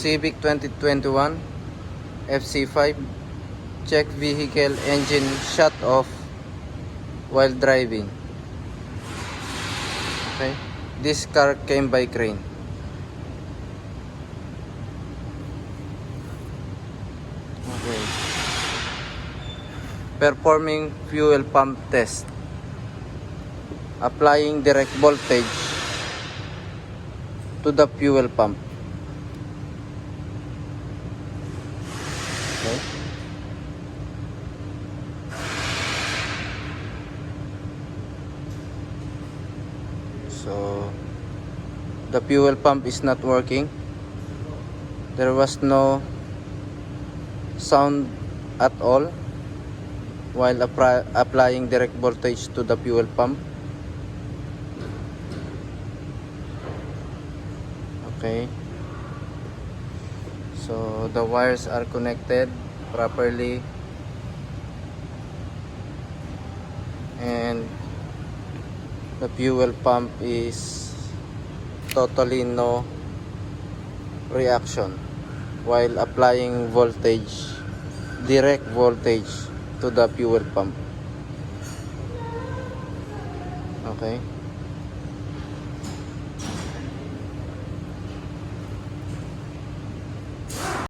Civic 2021 FC5. Check vehicle engine shut off while driving. Okay, this car came by crane. Okay, performing fuel pump test. Applying direct voltage to the fuel pump. Okay. So the fuel pump is not working. There was no sound at all while applying direct voltage to the fuel pump. Okay, so the wires are connected properly and the fuel pump is totally no reaction while applying voltage, direct voltage to the fuel pump. Okay.